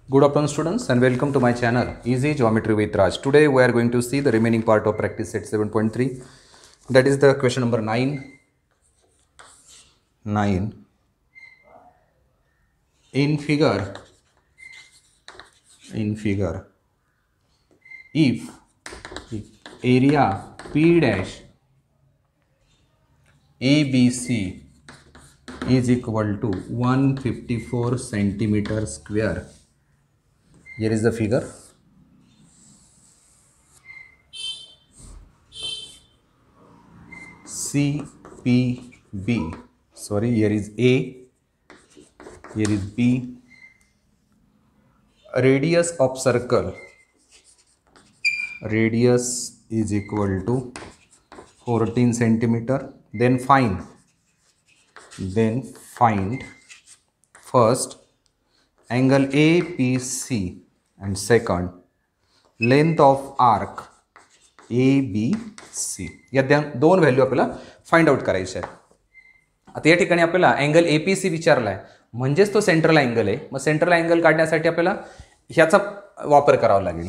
Good afternoon students and welcome to my channel Easy Geometry with Raj. Today we are going to see the remaining part of practice set 7.3, that is the question number 9. In figure if area P dash ABC is equal to 154 centimeter square. Here is the figure. CPB. Sorry, here is A, here is B. Radius of circle, radius is equal to 14 centimeter. Then find first angle APC and second length of arc ABC. या दोन value आपल्याला find out करायचे आहेत. आता या ठिकाणी आपल्याला angle APC विचारलाय, म्हणजेच तो सेंट्रल अँगल आहे. मग सेंट्रल अँगल काढण्यासाठी आपल्याला ह्याचा वापर करावा लागेल.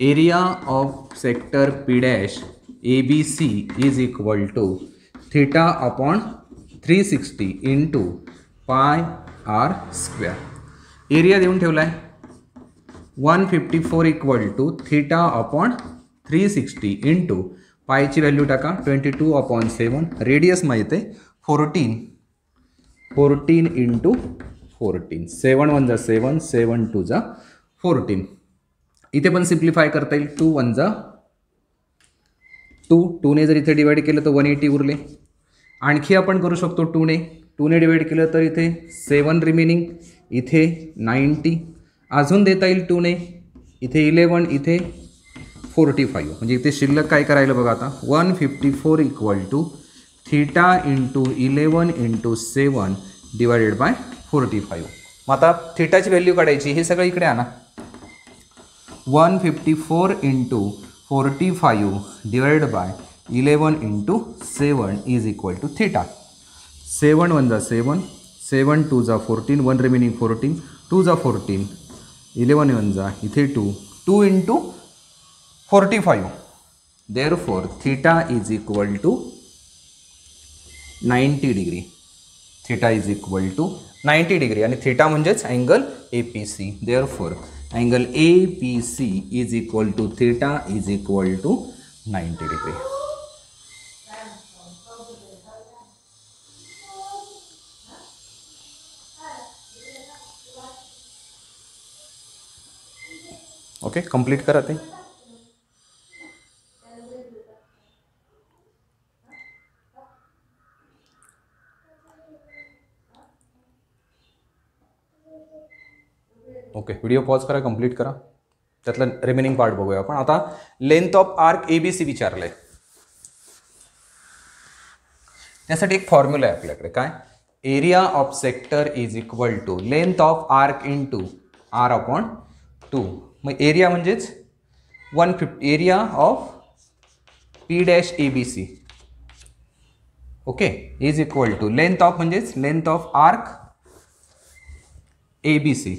Area of sector P dash ABC is equal to theta upon 360 into pi R square. Area देऊन ठेवला आहे 154 equal to theta upon 360 into पायची व्हॅल्यू टाका 22/7. रेडियस माहिती आहे 14 इंटू 14. 7 1 जा 7, 7 2 जा 14. इथे पण सिम्प्लिफाय करता येईल. 2 1 जा 2, 2 ने जर इथे डिवाइड केलं तर 180 उरले. आणखी आपण करू शकतो 2 ने डिवाइड केलं तर इथे 7 रिमेनिंग, इथे 90. अजून देता येईल 2 ने, इथे 11, इथे 45. म्हणजे इथे शिल्लक काय करायला बघा आता 154 equal to theta into 11 into 7 divided by 45. मग आता थीटाची व्हॅल्यू काढायची. हे सगळं इकडे आणा. 154 into 45 divided by 11 into 7 is equal to theta. 7 1 जा 7, 7 2 जा 14, 1 रिमेनिंग 14, 2 जा 14, 11 1 जा इथे 2 into 45. Therefore theta is equal to 90 degree. Theta is equal to 90 degree आणि थीटा म्हणजेच angle APC. Therefore angle APC is equal to theta is equal to 90 degree. Okay, complete करा ते. Okay, video pause करा, complete करा. त्यातला remaining part बघूया आपण. आता लेंथ ऑफ आर्क ABC विचारलंय. त्यासाठी एक फॉर्म्युला आहे आपल्याकडे. काय? Area of sector is equal to length of arc into R upon 2. मग एरिया म्हणजेच 150 area of P dash ABC okay is equal to length of म्हणजेच length of arc ABC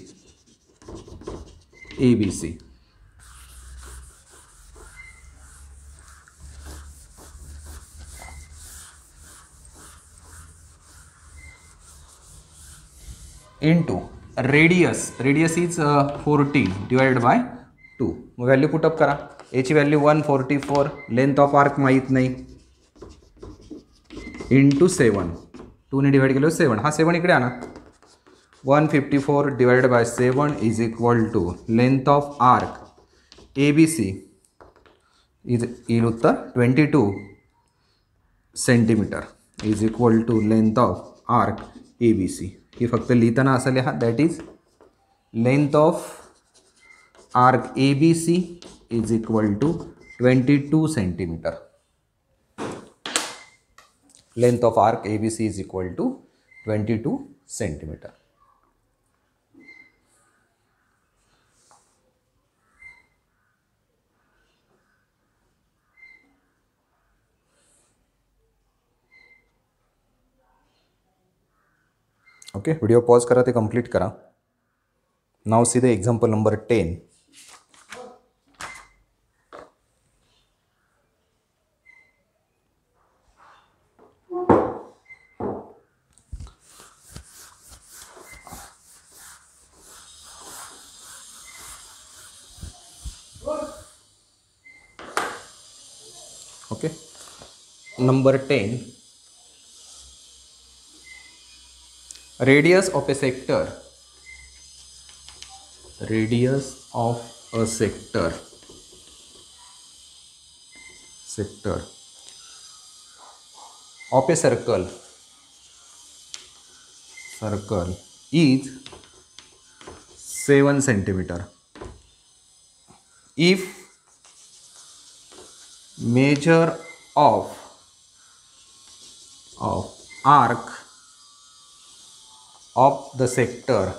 into radius is 14 divided by 2. मग value put up करा. याची value 144, length of arc माहीत नाही, into 7, 2 ने divide केलं 7. हा 7 इकडे आणा. 154 divided by 7 is equal to length of arc ABC is येईल उत्तर 22 centimetre is equal to length of arc ABC. हे फक्त लिहिताना असं लिहा, that is length of arc ABC is equal to 22 centimetre. Length of arc ABC is equal to 22 centimetre. Okay, video pause करा, ते complete करा. Now see the example number 10. Okay. Number 10. Radius of a sector. Radius of a sector of a circle is 7 centimeter. If measure of arc of the sector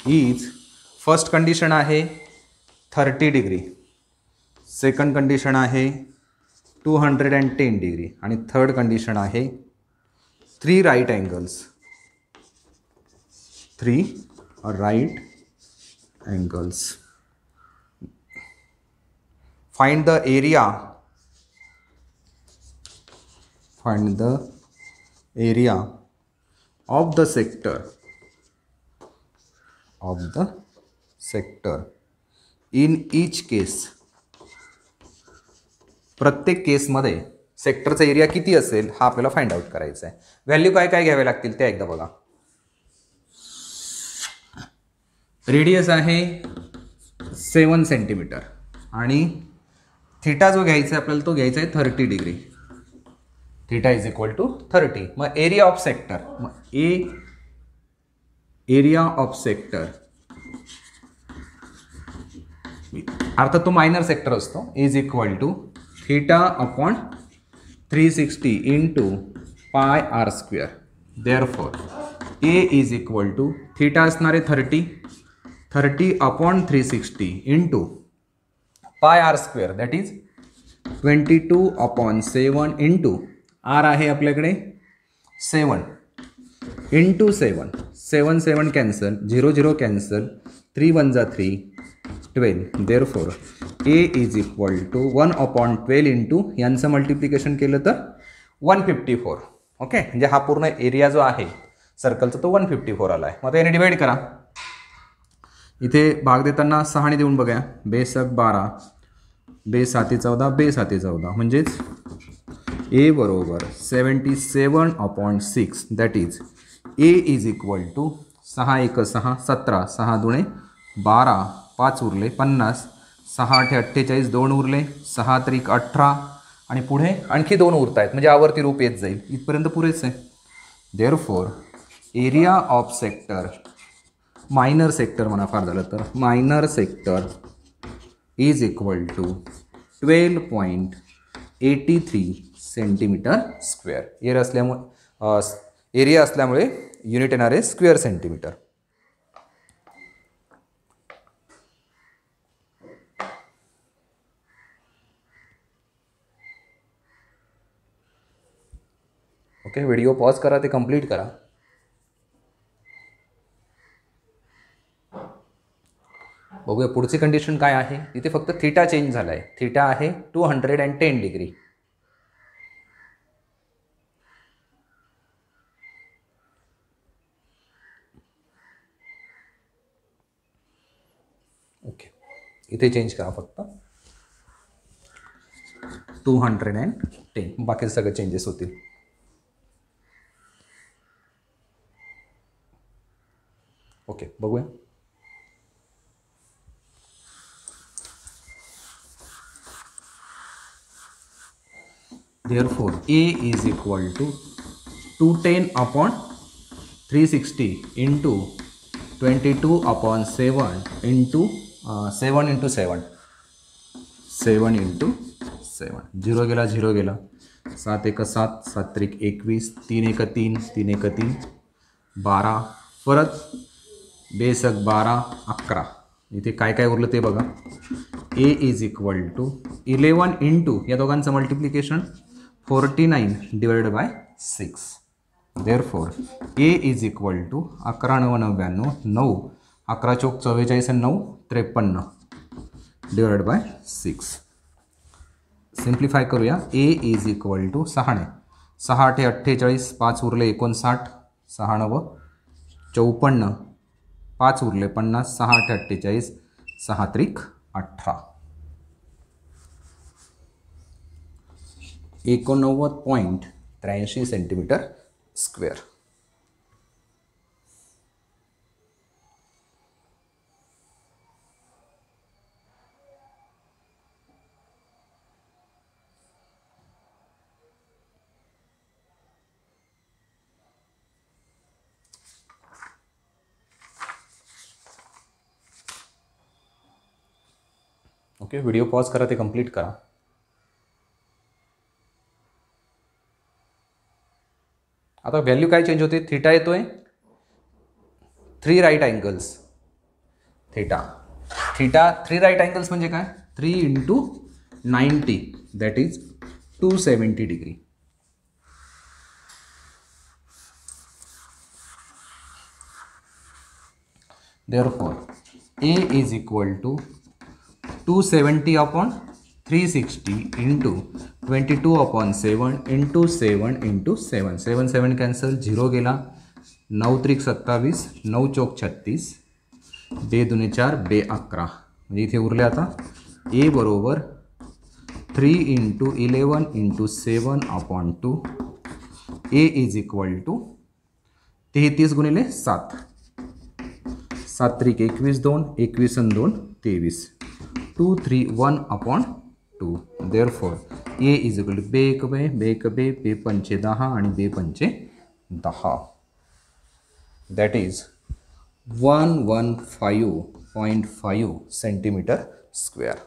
is, first condition आहे 30 degree, second condition आहे 210 degree आणि third condition आहे 3 right angles. 3 right angles. Find the area of the sector in each case. प्रत्येक केसमध्ये सेक्टरचा area किती असेल हा आपल्याला फाइंड आउट करायचा आहे. व्हॅल्यू काय काय घ्यावे लागतील ते एकदा बघा. रेडियस आहे 7 सेंटीमीटर आणि थीटा जो घ्यायचा आहे आपल्याला तो घ्यायचा आहे 30 degree. Theta is equal to 30. मग एरिया ऑफ सेक्टर, मग एरिया ऑफ सेक्टर अर्थात तो मायनर सेक्टर असतो, is equal to theta upon 360 into pi R square. Therefore A is equal to theta असणार आहे 30 upon 360 into pi R square that is 22 upon 7 into R आहे आपल्याकडे 7 into 7. 7 7 cancel, 0 0 cancel, 3 1 जा 3 12. Therefore A is equal to 1 upon 12 into यांचं multiplication केलं तर 154. Okay, म्हणजे हा पूर्ण एरिया जो आहे सर्कलचा तो 154 आला आहे. मग आता याने डिवाइड करा. इथे भाग देताना 6ने देऊन बघा. बेसक 12, बे 7 14, बे 7 14 म्हणजेच ए बरोबर 77 upon 6 that is A is equal to 6 1 6 17, 6 2 12, 5 उरले 50, 6 8 48, 2 उरले, 6 3 18 आणि पुढे आणखी 2 उरत आहेत म्हणजे आवर्ती रूप येत जाईल. इथपर्यंत पुरेच आहे. Therefore area of sector, minor sector म्हणा फार झालं तर, minor sector is equal to 12.83 centimetre square. Area असल्यामुळे युनिट येणार आहे square centimetre. Okay, video pause करा, ते कंप्लीट करा. बघूया पुढची कंडिशन काय आहे. इथे फक्त थीटा चेंज झाला आहे. थीटा आहे 210 डिग्री. ओके, इथे चेंज करा फक्त 210. बाकी सगळे चेंजेस होतील. ओके, बघूया. Therefore A is equal to 210 upon 360 into 22 upon 7 into 7 into 7. 7 into 7. 0 गेला 0 गेला. 7 1 7, 7 3 21, 3 1 3, 3 1 3, 12, परत बेसक 12 11. इथे काय काय उरलं ते बघा. A is equal to 11 into या दोघांचं multiplication 49 divided by 6. Therefore A is equal to 11×9 = 9, 11 चौक 44 आणि 9 53 डिवाइड बाय 6. सिम्प्लिफाय करूया. ए इज इक्वल टू 6 6 8 48, 5 उरले 59, 6 9 54, 5 उरले 50, 6 8 48, 6 त्रिक 18. 89.83 centimetre square. Okay, video pause करा, ते कंप्लीट करा. आता व्हॅल्यू काय चेंज होते. थीटा येतोय 3 right angles. Theta 3 right angles म्हणजे काय. 3 × 90 that is 270 degree. Therefore A is equal to 270/360 into 22/7 into 7 into 7. 7 7 cancel, 0 गेला. 9 त्रिक 27, 9 चौक 36, 2 दूने 4, 2 11. म्हणजे इथे उरले आता ए बरोबर 3 × 11 into 7/2. A is equal to 33 × 7, 7 त्रिक 21, 2 21 आणि 2 23, 231/2. Therefore A is equal to 2 1 2 2 1 2 2 5 10 आणि 2 5 10. That is 115.5 centimetre square.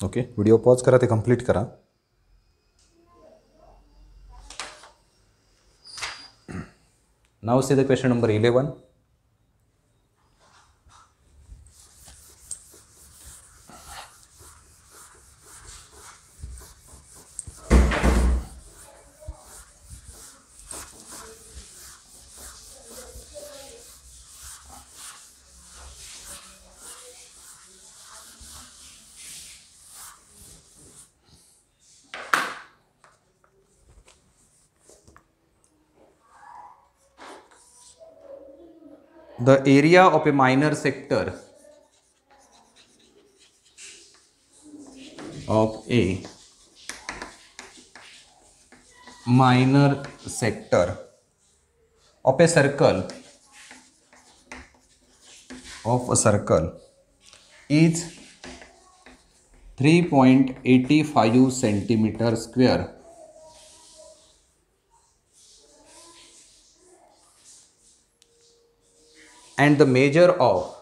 Okay, video pause करा, ते कंप्लीट करा. Now see the question number 11. The area of a minor sector of a minor sector of a circle is 3.85 centimeter square. And the measure of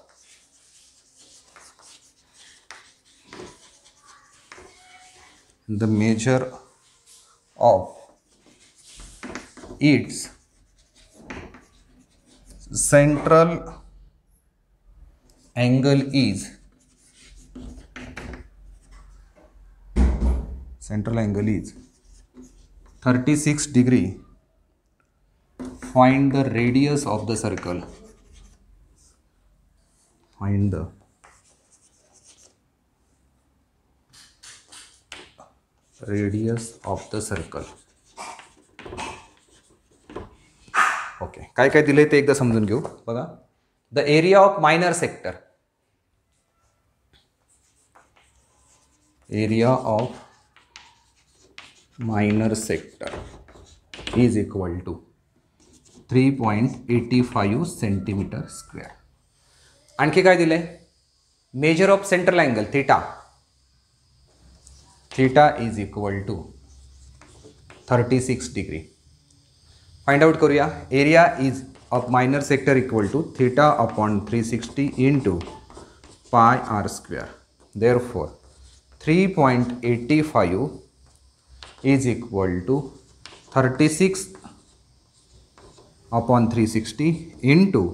its central angle is 36 degree. Find the radius of the circle. Find the radius of the circle. Okay, काय काय दिले ते एकदा समजून घेऊ. बघा, the area of minor sector, area of minor sector is equal to 3.85 centimetre square. आणखी काय दिले. Major of central angle theta is equal to 36 degree. Find out करूया. Area is of minor sector equal to θ/360 into πr². Therefore 3.85 is equal to 36/360 into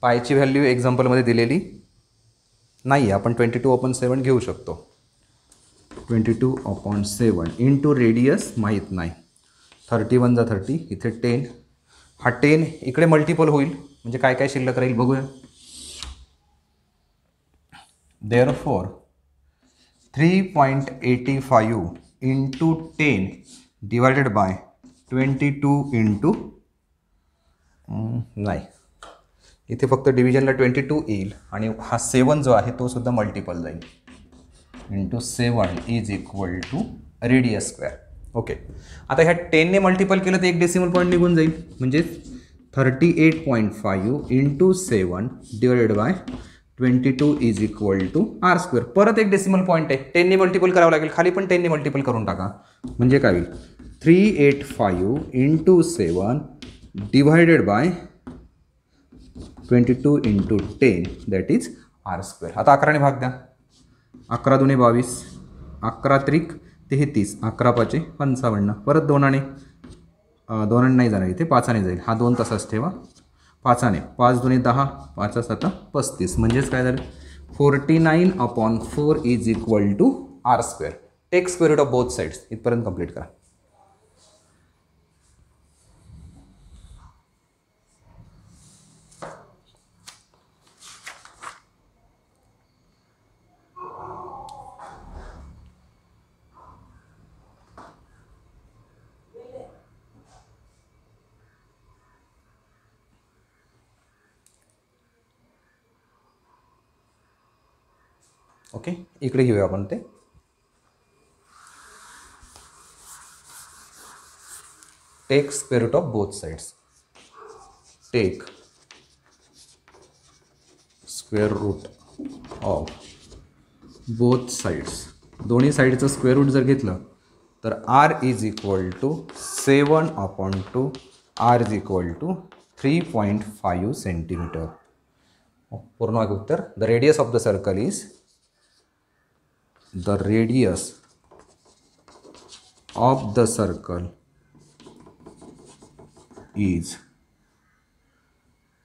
पायची value एक्झाम्पलमध्ये दिलेली नाही आहे, आपण 22/7 घेऊ शकतो. 22/7 इंटू रेडियस माहीत नाही. 31 जा 30, इथे 10. हा 10 इकडे मल्टिपल होईल म्हणजे काय काय शिल्लक राहील बघूया. Therefore 3.85 into 10 divided by 22 into नाही, इथे फक्त डिव्हिजनला 22 येईल आणि हा 7 जो आहे तो सुद्धा मल्टिपल जाईल. Into 7 is equal to radius square. Okay, आता ह्या 10ने मल्टिपल केलं तर एक डेसिमल पॉईंट निघून जाईल म्हणजे 38.5 into 7 divided by 22 is equal to R square. परत एक डेसिमल पॉईंट आहे, 10ने मल्टिपल करावं लागेल, खाली पण 10ने मल्टिपल करून टाका म्हणजे काय होईल 385 into 7 divided by 22 into 10 that is R square. आता 11ने भाग द्या. 11 दुने 22, 11 त्रिक 33, 11 पाचे 55. परत दोनाने नाही जाणार, इथे 5ने जाईल. हा 2 तसाच ठेवा. 5ने 5 दुने 10, 5 7 35 म्हणजेच काय झालं 49/4 is equal to R square. Take square root of both sides. इथपर्यंत कंप्लीट करा. ओके, इकडे घेऊया आपण ते. Take square root of both sides. Take square root of both sides. दोन्ही साईडचं स्क्वेअर रूट जर घेतलं तर R is equal to 7/2. R is equal to 3.5 centimetre. पूर्ण उत्तर. The radius of the circle is the radius of the circle is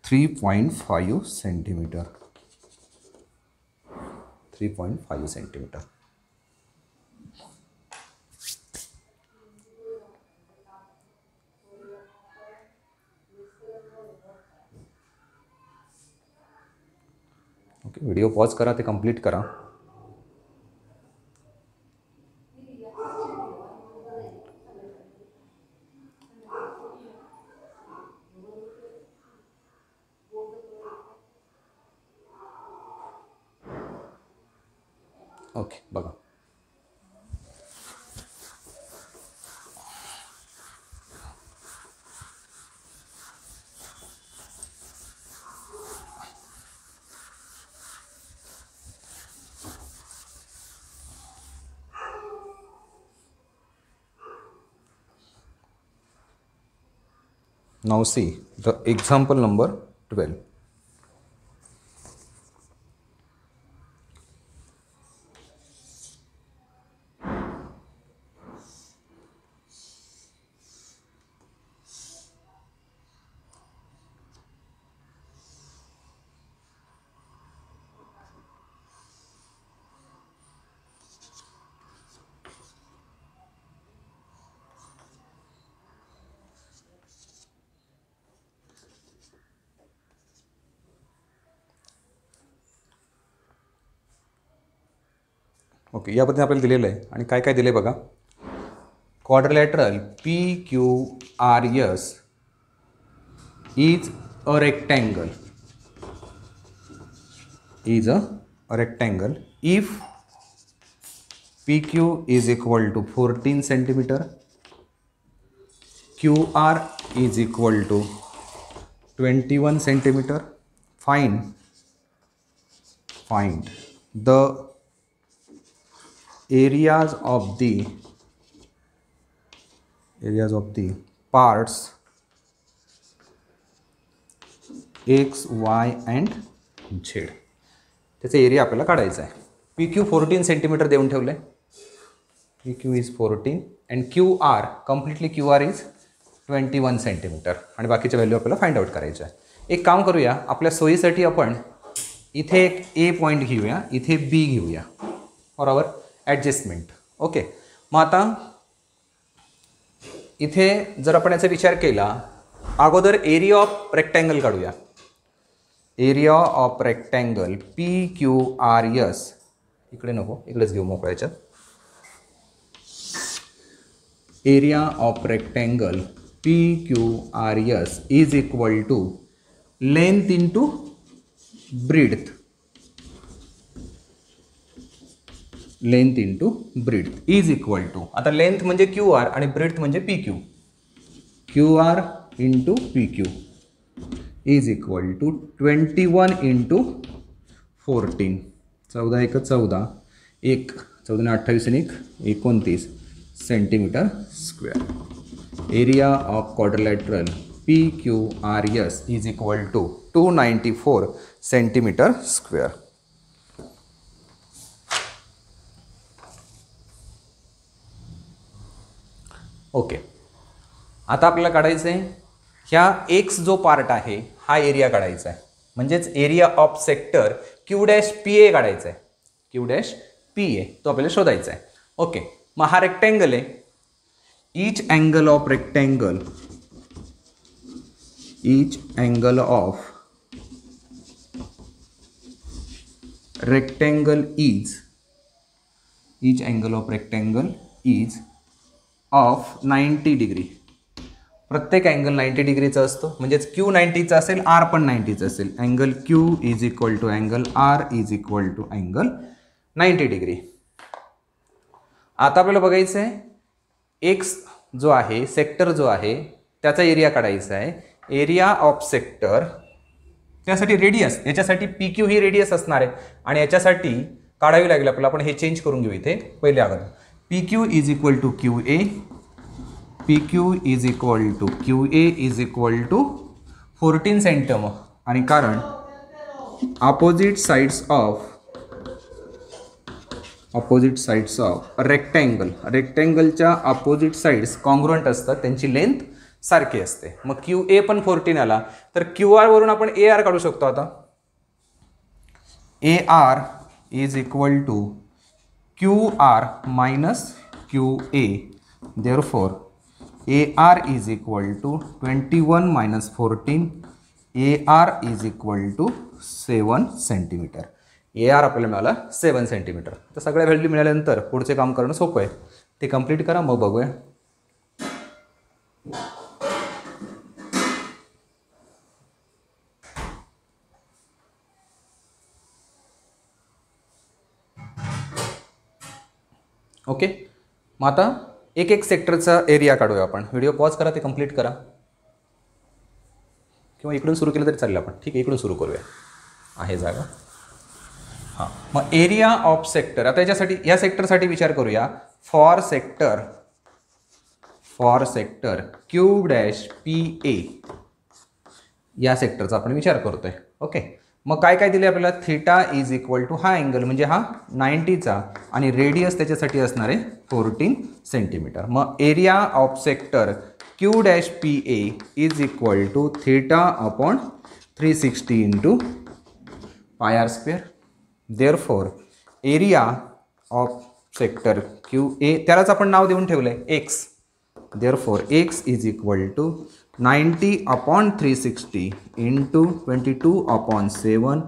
3.5 centimeter. 3.5 centimeter. Okay, video pause करा, ते complete करा. ओके, बघा. Now see the example number 12. Okay, या पद्धतीने आपल्याला दिलेलं आहे आणि काय काय दिले बघा. Quadrilateral PQRS is a rectangle. Is a rectangle if PQ is equal to 14 centimetre, QR is equal to 21 centimetre. Find the areas of the parts X, Y and Z. त्याचा एरिया आपल्याला काढायचा आहे. PQ 14 सेंटीमीटर देऊन ठेवलं आहे. PQ is 14 and Q R completely Q R is 21 centimetre आणि बाकीच्या value आपल्याला फाइंड आउट करायच्या आहे. एक काम करूया, आपल्या सोयीसाठी आपण इथे एक ए पॉईंट घेऊया, इथे बी घेऊया, बरोबर, ॲडजस्टमेंट. ओके, मग आता इथे जर आपण याचा विचार केला, अगोदर एरिया ऑफ रेक्टँगल काढूया. Area of rectangle P Q R S, इकडे नको, इकडेच घेऊ मोकळ्याच्यात. Area of rectangle P Q R S is equal to length into breadth. Length into breadth is equal to, आता लेंथ म्हणजे क्यू आर आणि breadth म्हणजे P Q. Q R into P Q is equal to 21 into 14. 14 एक 14, 14 28 आणि 29 centimetre square. Area of quadrilateral P Q R S is equal to 294 centimetre square. Okay, आता आपल्याला काढायचं आहे ह्या एक्स जो पार्ट आहे हा एरिया काढायचा आहे, म्हणजेच area of sector Q dash P ए काढायचा आहे. क्यू डॅश पी ए तो आपल्याला शोधायचा आहे. ओके, मग हा रेक्टँगल आहे. Each angle of rectangle, each angle of rectangle is, each angle of rectangle is of 90 degree. प्रत्येक अँगल 90 डिग्रीचा असतो, म्हणजेच क्यू 90चा असेल, आर पण 90चा असेल. Angle Q is equal to angle R is equal to angle 90 degree. आता आपल्याला बघायचं आहे एक्स जो आहे, सेक्टर जो आहे त्याचा एरिया काढायचा आहे. एरिया ऑफ सेक्टर, त्यासाठी रेडियस, याच्यासाठी पी क्यू ही रेडियस असणार आहे आणि याच्यासाठी काढावी लागेल आपल्याला. आपण हे चेंज करून घेऊ इथे पहिले अगोदर. P Q is equal to Q A, P Q is equal to Q A is equal to 14 centimetre. आणि कारण ऑपोजिट साइड्स ऑफ रेक्टँगल, रेक्टँगलच्या ऑपोजिट साइड्स कॉन्ग्रुएंट असतात, त्यांची लेंथ सारखी असते. मग क्यू ए पण 14 आला तर क्यू आर वरून आपण ए आर काढू शकतो. आता A R is equal to Q R minus Q A. Therefore A R is equal to 21 minus 14. A R is equal to 7 centimetre. A R आपल्याला मिळाला 7 सेंटीमीटर. तर सगळ्या व्हॅल्यू मिळाल्यानंतर पुढचे काम करणं सोपं आहे. ते कंप्लीट करा, मग बघूया. ओके, मग आता एक एक सेक्टरचा एरिया काढूया आपण. व्हिडिओ पॉज करा, ते कंप्लीट करा, किंवा इकडून सुरू केलं तरी चालेल आपण. ठीक आहे, इकडून सुरू करूया, आहे जागा. हां, मग एरिया ऑफ सेक्टर, आता याच्यासाठी या सेक्टरसाठी विचार करूया. For sector Q dash P ए या सेक्टरचा आपण विचार करतोय. ओके, मग काय काय दिले आपल्याला. थिटा इज इक्वल टू हा अँगल म्हणजे हा 90चा आणि रेडियस त्याच्यासाठी असणार आहे 14 सेंटीमीटर. मग area of sector Q dash P A is equal to theta upon 360 into pi R square. Therefore area of sector Q A, त्यालाच आपण नाव देऊन ठेवलं आहे X. Therefore X is equal to 90 upon 360 into 22 upon 7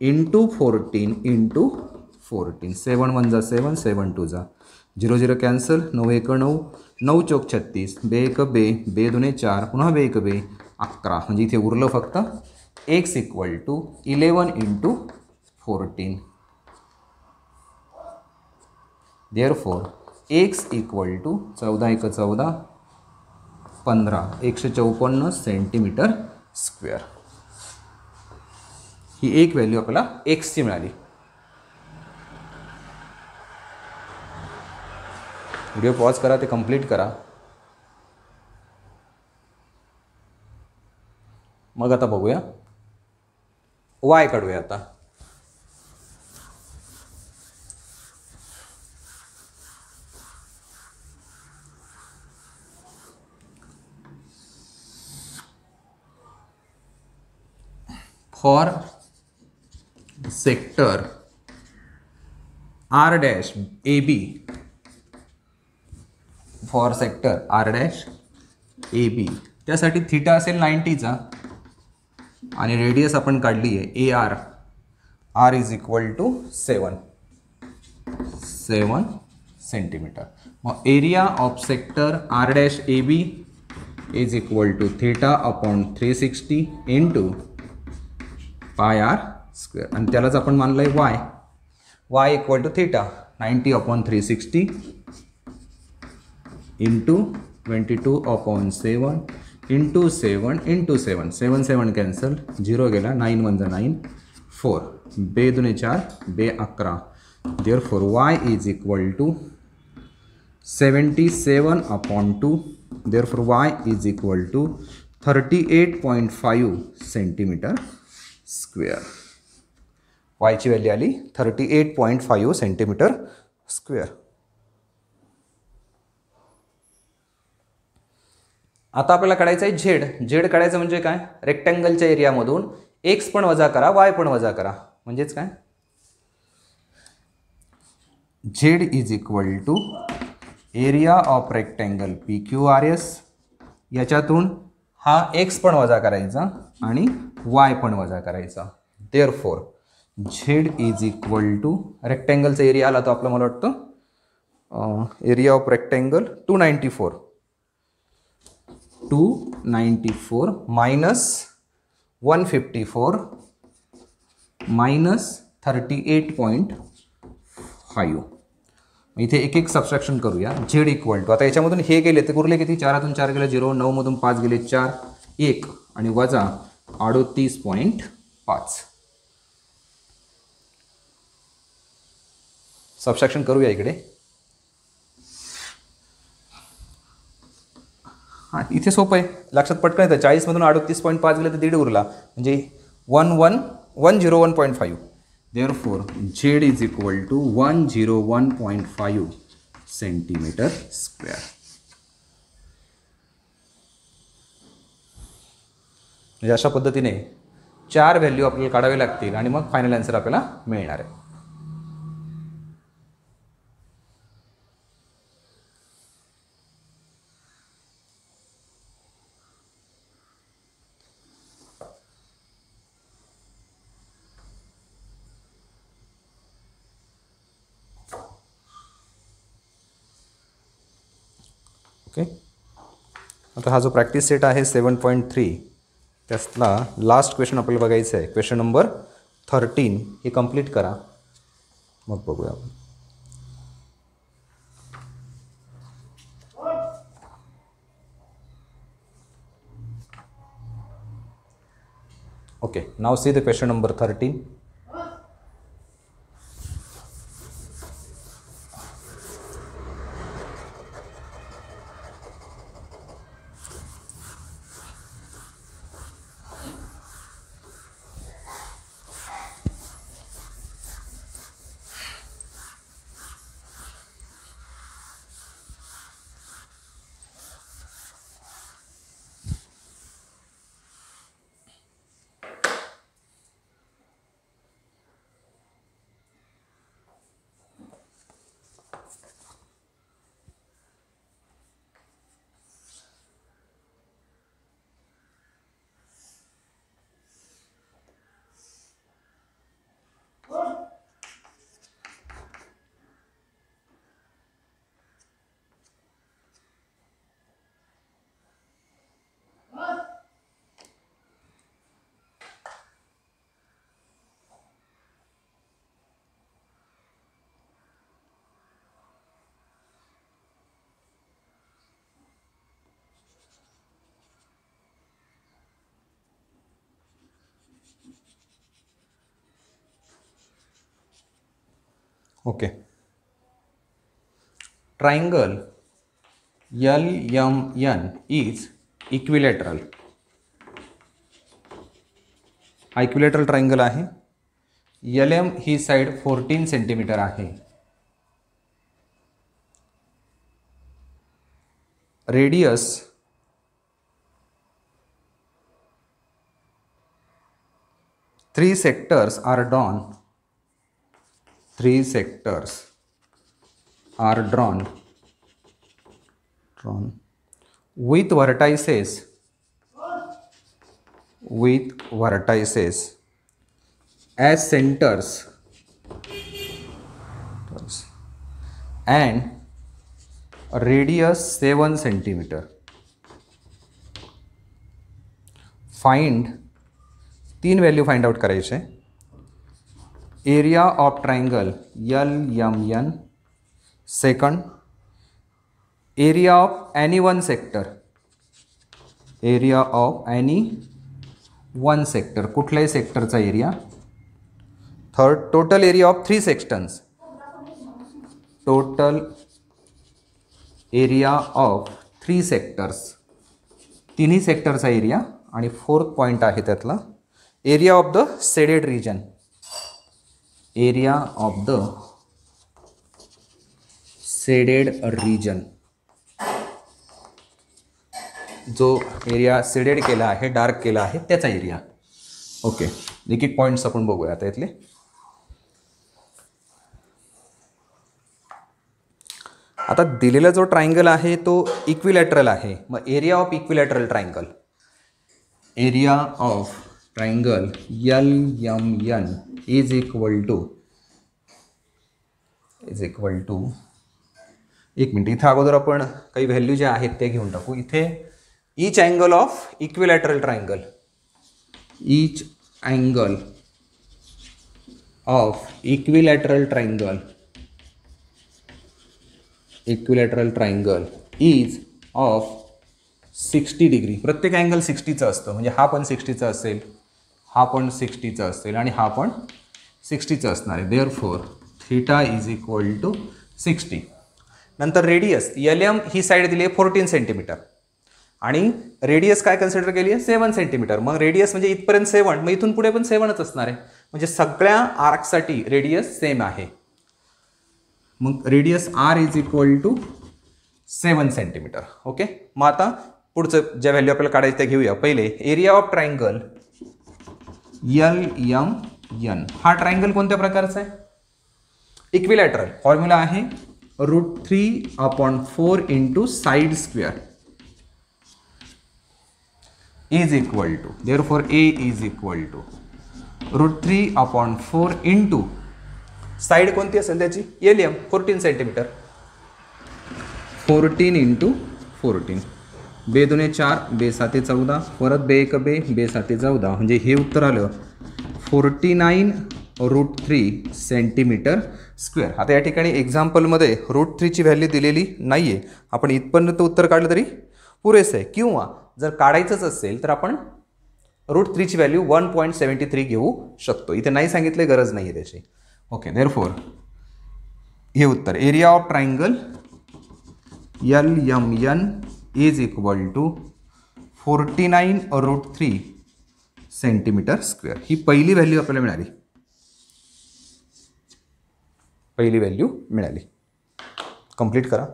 into 14 into 14. 7 1 जा 7, 7 2 जा 0 0 cancel. 9 1 9, 9 चौक 36, बे 1 बे, बे 2 4, पुन्हा बे 1 बे 11. म्हणजे इथे उरलं फक्त X equal to 11 into 14. Therefore X equal to 14 1 14, 15, 154 centimetre square. ही एक व्हॅल्यू आपल्याला एक्सची मिळाली. व्हिडिओ पॉज करा, ते कंप्लीट करा. मग आता बघूया वाय काढूया. आता for sector R dash A B, for sector R dash A B, त्यासाठी थिटा असेल 90चा आणि रेडियस आपण काढली आहे A R, R is equal to 7 centimetre. मग area of sector R dash A B is equal to theta upon 360 into pi R square, आणि त्यालाच आपण मानलं आहे Y, Y equal to theta 90 upon 360 into 22 upon 7 into 7 into 7, 7 7 cancel, 0 गेला, 9 1 9, 4 बे 2 4 बे 11, therefore y is equal to 77 upon 2, therefore y is equal to 38.5 centimetre square. y ची value आली 38.5 सेंटीमीटर स्क्वेअर. आता आपल्याला काढायचं आहे झेड. झेड काढायचं म्हणजे काय, रेक्टँगलच्या एरियामधून एक्स पण वजा करा, वाय पण वजा करा, म्हणजेच काय, Z is equal to area of rectangle P Q R S, याच्यातून हा एक्स पण वजा करायचा आणि वाय पण वजा करायचा. Therefore Z is equal to, रेक्टँगलचा एरिया आला तो आपला, मला वाटतं area of rectangle 294 minus 154 minus 38.5. इथे एक एक सबस्ट्रॅक्शन करूया. झेड इक्वल टू, आता याच्यामधून हे गेले ते उरले किती, 4 4 गेले 0, 9 मधून 5 गेले 4, 1 आणि वजा 38.5. सबस्ट्रॅक्शन करूया इकडे. हां, इथे सोपं आहे, लक्षात पटकन येतं. 40 मधून 38.5 गेले तर 1.5 उरला, म्हणजे 101.5. therefore z is equal to 101.5 centimetre square. म्हणजे अशा पद्धतीने 4 व्हॅल्यू आपल्याला काढावे लागतील आणि मग फायनल आन्सर आपल्याला मिळणार आहे. ओके, आता हा जो प्रॅक्टिस सेट आहे 7.3, त्यातला लास्ट क्वेश्चन आपल्याला बघायचं आहे. क्वेश्चन नंबर 13 हे कंप्लीट करा, मग बघूया आपण. Okay, now see the question number 13. Okay, triangle LMN is equilateral. हा इक्विलॅटरल ट्रायंगल आहे. LM ही साईड 14 सेंटीमीटर आहे. Radius 3 sectors are drawn. 3 sectors are drawn with vertices as centers and radius 7 centimeter. Find 3 value find out करायचे. Area of triangle LMN. Second, area of any one sector. Area of any one sector, कुठल्याही सेक्टरचा एरिया. Third, total area of 3 sections. Total area of 3 sectors, तिन्ही सेक्टरचा एरिया. आणि fourth point आहे त्यातला area of the shaded region. Area of the shaded region, जो एरिया शेडेड केला आहे, डार्क केला आहे, त्याचा एरिया. ओके, एक एक पॉईंट्स आपण बघूया आता इथले. आता दिलेला जो ट्रायंगल आहे तो इक्विलॅटरल आहे. मग area of equilateral triangle, area of triangle LMN is equal to एक मिनिट, इथे अगोदर आपण काही व्हॅल्यू जे आहेत ते घेऊन टाकू. इथे each angle of equilateral triangle, each angle of equilateral triangle is of 60 degree. प्रत्येक अँगल 60चं असतं, म्हणजे हा पण 60चा असेल, हा पण 60चा असेल आणि हा पण 60चा असणार आहे. Therefore theta is equal to 60. नंतर रेडियस LM ही साईड दिली आहे 14 सेंटीमीटर आणि रेडियस काय कन्सिडर केली आहे 7 सेंटीमीटर. मग रेडियस म्हणजे इथपर्यंत 7, मग इथून पुढे पण 7च असणार आहे. म्हणजे सगळ्या आर्कसाठी रेडियस सेम आहे. मग radius R is equal to 7 centimetre. Okay, मग आता पुढचं ज्या व्हॅल्यू आपल्याला काढायचं ते घेऊया. पहिले एरिया ऑफ ट्रायंगल LMN. हा ट्रायंगल कोणत्या प्रकारचा आहे? इक्विलॅटरल. फॉर्म्युला आहे √3/4 into side square is equal to, therefore A is equal to √3/4 into side कोणती असेल त्याची LM 14 सेंटीमीटर. 14 इंटू 14, 2 दुने 4, 2 साते 14, परत 2 1 2, 2 साते 14, म्हणजे हे उत्तर आलं 49√3 सेंटीमीटर स्क्वेअर. आता या ठिकाणी एक्झाम्पलमध्ये √3ची व्हॅल्यू दिलेली नाही आहे. आपण इथपर्यंत उत्तर काढलं तरी पुरेसं आहे. किंवा जर काढायचंच असेल तर आपण √3ची व्हॅल्यू 1.73 घेऊ शकतो. इथे नाही सांगितले, गरज नाही आहे त्याची. ओके, देअरफॉर हे उत्तर area of triangle LMN is equal to 49√3 centimetre square. ही पहिली व्हॅल्यू आपल्याला मिळाली. कंप्लीट करा.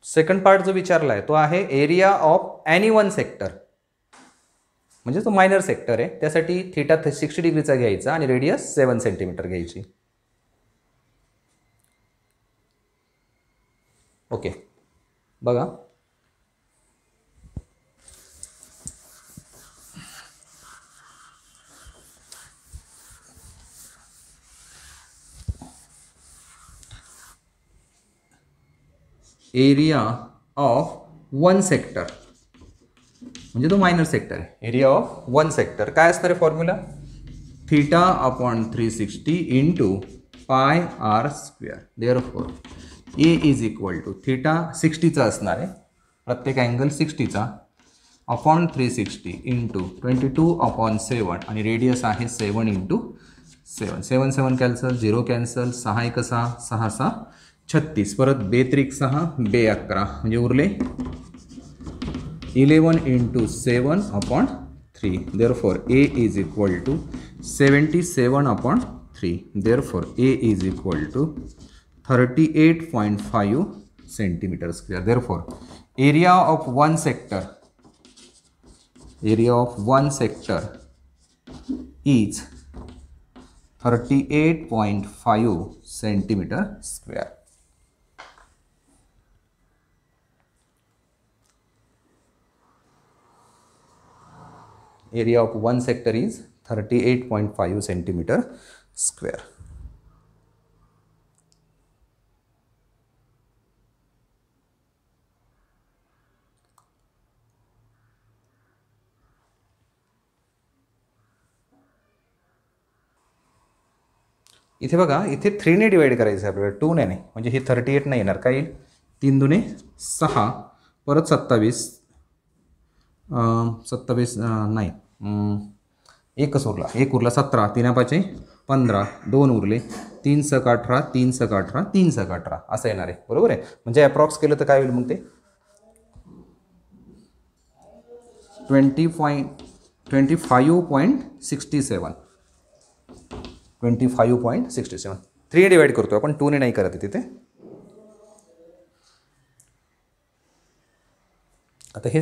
सेकंड पार्ट जो विचारला आहे तो आहे area of any one sector, म्हणजे तो मायनर सेक्टर आहे. त्यासाठी थीटा 60 डिग्रीचा घ्यायचा आणि रेडियस 7 सेंटीमीटर घ्यायची. ओके, बघा. एरिया ऑफ वन सेक्टर म्हणजे तो मायनर सेक्टर आहे. एरिया ऑफ वन सेक्टर काय असणार आहे formula? θ/360 into πr². Therefore A is equal to theta 60चा असणार आहे, प्रत्येक अँगल 60चा, अपॉन 360 इंटू 22/7 आणि रेडियस आहे 7 इंटू 7. 7 7 कॅन्सल, 0 कॅन्सल, 6 1 6, 6 6 36, परत 2 3 6, 2 11, म्हणजे उरले 11 into 7/3. Therefore A is equal to 77/3. 3. Therefore, A is equal to 38.5 centimeter square. Therefore, area of one sector is 38.5 centimeter square. Area of one sector is 38.5 centimeter square. इथे बघा, इथे 3 ने divide करायचं आहे आपल्याला, 2 ने नाही. म्हणजे हे 38 नाही येणार. काय येईल? 3 दुने 6, परत 27 नाही, एकच उरला, 1 उरला 17, 3 5 15, 2 उरले, 3 सक 18, 3 सक 18, 3 सक 18 असं येणार आहे. बरोबर आहे. म्हणजे अप्रॉक्स केलं तर काय होईल मग ते 25.67. 25.67. 3 डिवाइड करतो आपण, 2 ने नाही करत तिथे. आता हे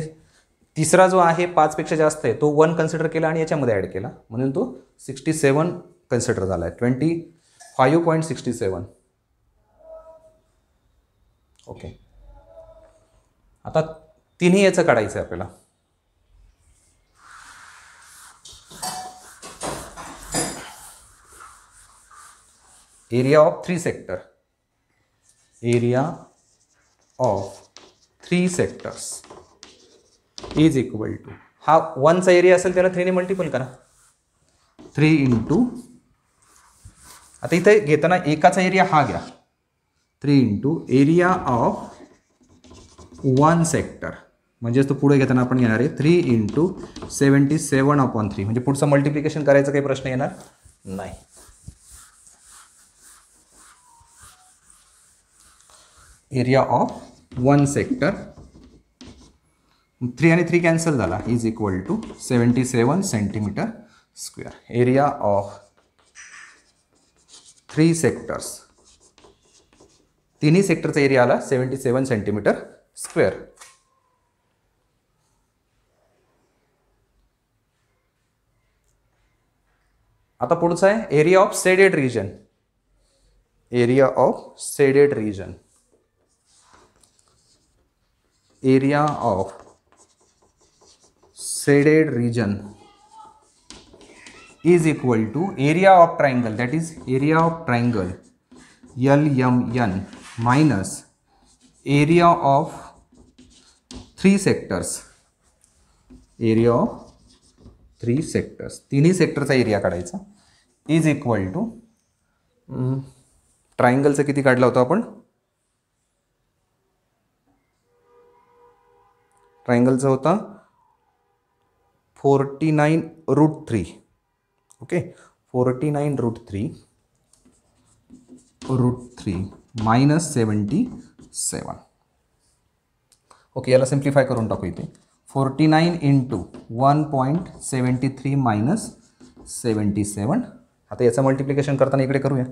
तिसरा जो आहे 5 पेक्षा जास्त आहे तो 1 कन्सिडर केला आणि याच्यामध्ये ॲड केला म्हणून तो 67 कन्सिडर झाला आहे. 25.67. ओके. आता तिन्ही याचं काढायचं आहे आपल्याला. Area of 3 sector, area of 3 sectors is equal to, हा 1चा एरिया असेल त्याला 3 ने मल्टिपल करा. 3 इंटू, आता इथे घेताना एकाचा एरिया हा घ्या, 3 इंटू एरिया ऑफ 1 सेक्टर, म्हणजेच तो पुढे घेताना आपण घेणार आहे 3 इंटू 77/3. म्हणजे पुढचं मल्टिप्लिकेशन करायचा काही प्रश्न येणार नाही. एरिया ऑफ 1 सेक्टर, 3 आणि 3 कॅन्सल झाला, is equal to 77 centimetre square. Area of 3 sectors, तिन्ही सेक्टरचा एरिया आला 77 सेंटीमीटर स्क्वेअर. आता पुढचा आहे area of shaded region. Area of shaded region, area of shaded region is equal to area of triangle, that is area of triangle LMN minus area of 3 sectors, area of 3 sectors, तिन्ही सेक्टरचा area काढायचा, is equal to ट्रायंगलचा किती काढला होता आपण, ट्रायंगलचा होता 49√3. Okay, 49√3 minus 77. Okay, याला simplify करून टाकू. इथे 49 इंटू 1.73 मायनस 77. आता याचं मल्टिप्लिकेशन करताना इकडे करूया.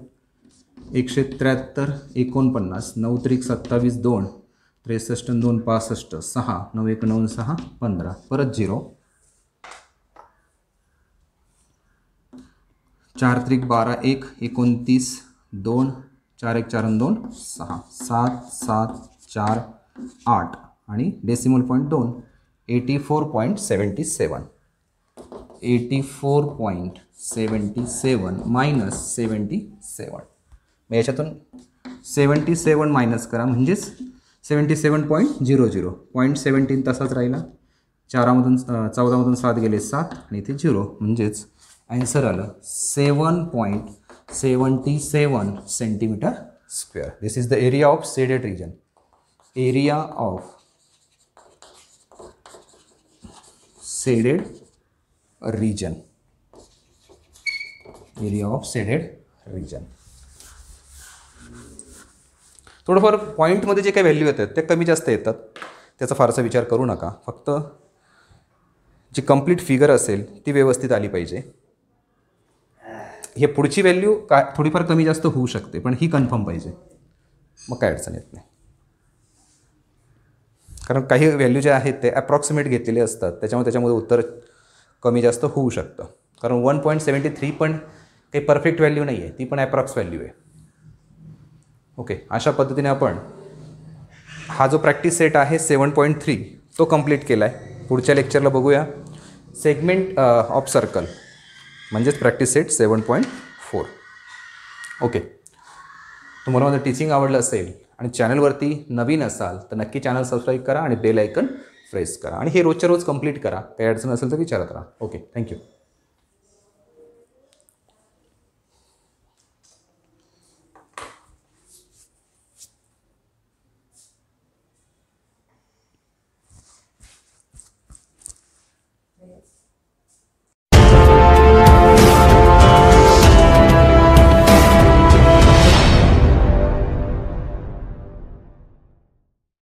173, 49, 9 त्रिक 27, 2, 63, 2, 65, 6, 9, 1, 9, 6, 15, परत 0, 4 त्रिक 12, 1, 29, 2, 4, 1, 4, 2, 6, 7, 7, 4, 8 आणि डेसिमल पॉईंट 2, 84.77. 84.77 मायनस 77. मग याच्यातून 77 मायनस करा, म्हणजेच 77.00. 0.17 तसाच राहिला. 14मधून 7 गेले 7 आणि इथे 0, म्हणजेच आन्सर आलं 7.77 centimetre square. This is the area of shaded region. Area of shaded region, area of shaded region. थोडंफार पॉईंटमध्ये जे काही व्हॅल्यू येतात ते कमी जास्त येतात, त्याचा फारसा विचार करू नका. फक्त जी कंप्लीट फिगर असेल ती व्यवस्थित आली पाहिजे. हे पुढची व्हॅल्यू काय थोडीफार कमी जास्त होऊ शकते, पण ही कन्फर्म पाहिजे, मग काय अडचण येत नाही. कारण काही व्हॅल्यू ज्या आहेत ते ॲप्रॉक्सिमेट घेतलेले असतात, त्याच्यामध्ये उत्तर कमी जास्त होऊ शकतं. कारण 1.73 पण काही परफेक्ट व्हॅल्यू नाही आहे, ती पण ॲप्रॉक्स व्हॅल्यू आहे. ओके, अशा पद्धतीने आपण हा जो प्रॅक्टिस सेट आहे 7.3 तो कंप्लीट केला आहे. पुढच्या लेक्चरला बघूया सेगमेंट ऑफ सर्कल, म्हणजेच प्रॅक्टिस सेट 7.4. ओके, तुम्हाला माझं टीचिंग आवडलं असेल आणि चॅनलवरती नवीन असाल तर नक्की चॅनल सबस्क्राईब करा आणि बेल आयकन प्रेस करा आणि हे रोजच्या रोज कंप्लीट करा. काही अडचण असेल तर विचारत राहा. Okay, thank you.